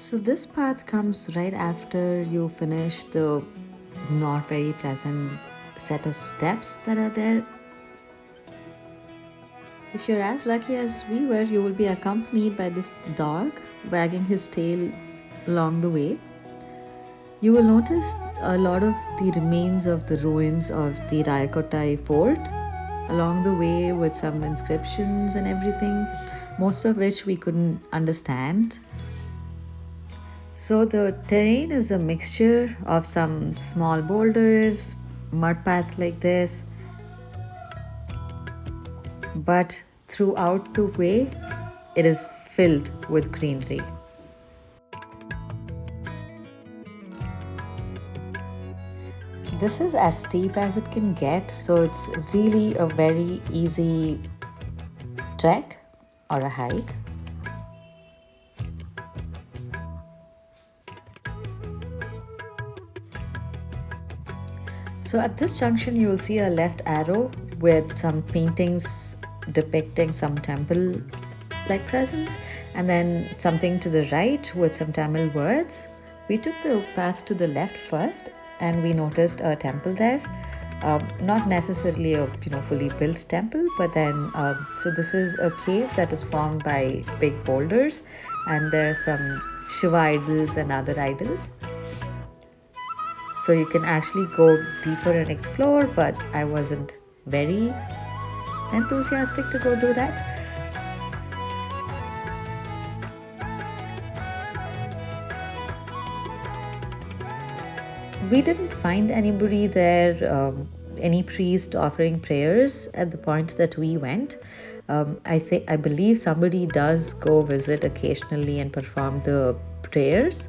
So this path comes right after you finish the not very pleasant set of steps that are there. If you're as lucky as we were, you will be accompanied by this dog wagging his tail along the way. You will notice a lot of the remains of the ruins of the Rayakottai fort along the way with some inscriptions and everything, most of which we couldn't understand. So the terrain is a mixture of some small boulders, mud path like this, but throughout the way it is filled with greenery. This is as steep as it can get, so it's really a very easy trek or a hike. So at this junction, you will see a left arrow with some paintings depicting some temple like presence, and then something to the right with some Tamil words. We took the path to the left first, and we noticed a temple there. Not necessarily a fully built temple, but then so this is a cave that is formed by big boulders, and there are some Shiva idols and other idols. So you can actually go deeper and explore, but I wasn't very enthusiastic to go do that. We didn't find anybody there, any priest offering prayers at the point that we went. I believe somebody does go visit occasionally and perform the prayers.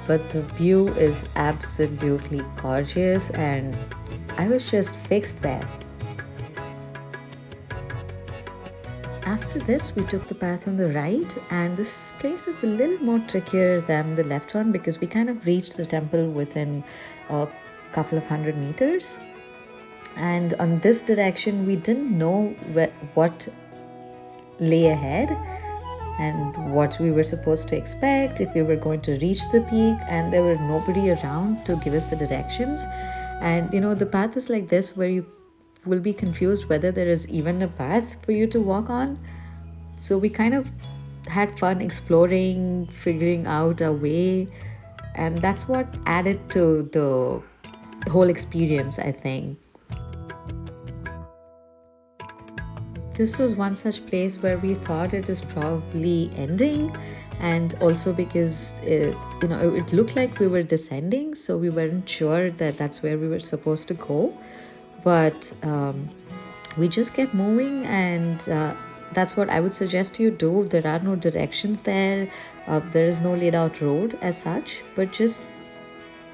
But the view is absolutely gorgeous, and I was just fixed there. After this, we took the path on the right, and this place is a little more trickier than the left one because we kind of reached the temple within a couple of 100 meters. And on this direction, we didn't know what lay ahead and what we were supposed to expect, if we were going to reach the peak, and there were nobody around to give us the directions. And the path is like this where you will be confused whether there is even a path for you to walk on. So we kind of had fun exploring, figuring out a way, and that's what added to the whole experience, I think. This was one such place where we thought it is probably ending, and also because it looked like we were descending, so we weren't sure that that's where we were supposed to go. But we just kept moving, and that's what I would suggest you do. There are no directions there. There is no laid out road as such, but just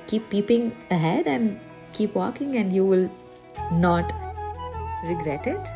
keep peeping ahead and keep walking, and you will not regret it.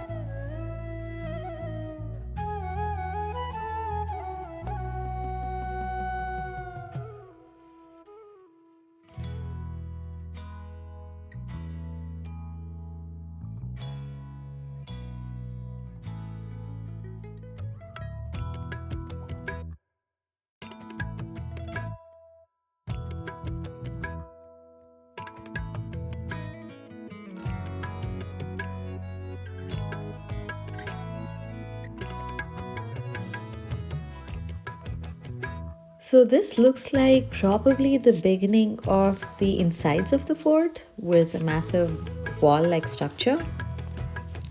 So this looks like probably the beginning of the insides of the fort with a massive wall-like structure.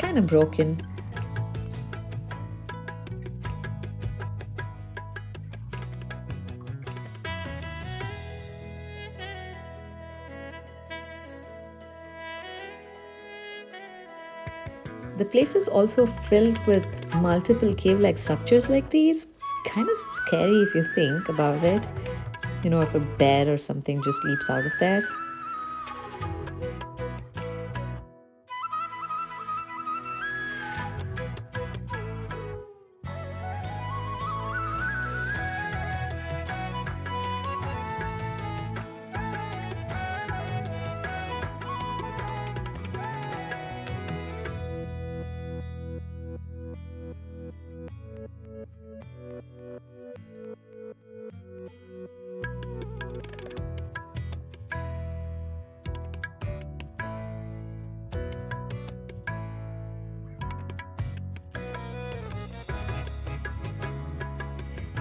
Kind of broken. The place is also filled with multiple cave-like structures like these. Kind of scary if you think about it. If a bear or something just leaps out of there.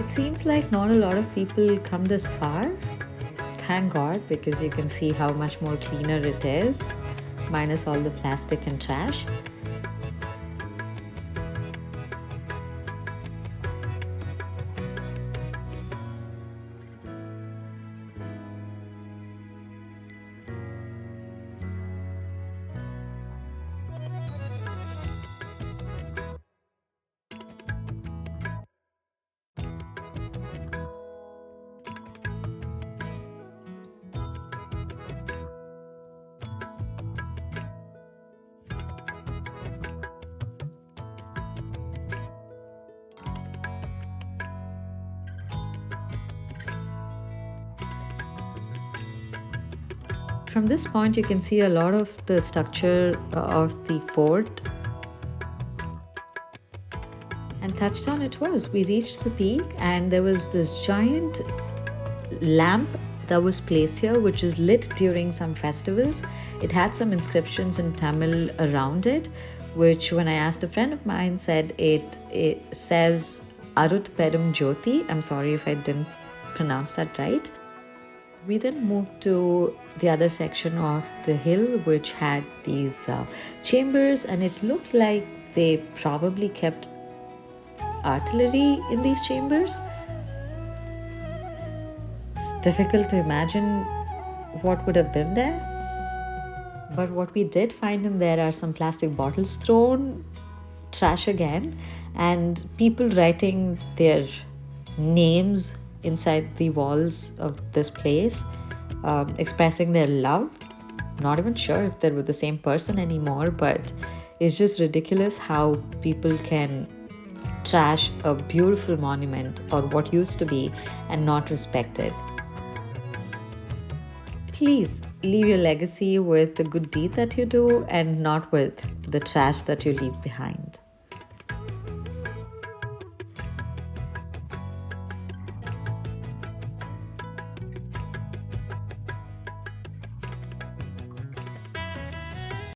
It seems like not a lot of people come this far. Thank God, because you can see how much more cleaner it is, minus all the plastic and trash. From this point, you can see a lot of the structure of the fort. And touchdown it was. We reached the peak, and there was this giant lamp that was placed here, which is lit during some festivals. It had some inscriptions in Tamil around it, which, when I asked a friend of mine, said it says Arut Perum Jyoti. I'm sorry if I didn't pronounce that right. We then moved to the other section of the hill, which had these chambers, and it looked like they probably kept artillery in these chambers. It's difficult to imagine what would have been there. But what we did find in there are some plastic bottles thrown, trash again, and people writing their names inside the walls of this place, expressing their love. Not even sure if they were the same person anymore, but it's just ridiculous how people can trash a beautiful monument or what used to be and not respect it. Please leave your legacy with the good deed that you do and not with the trash that you leave behind.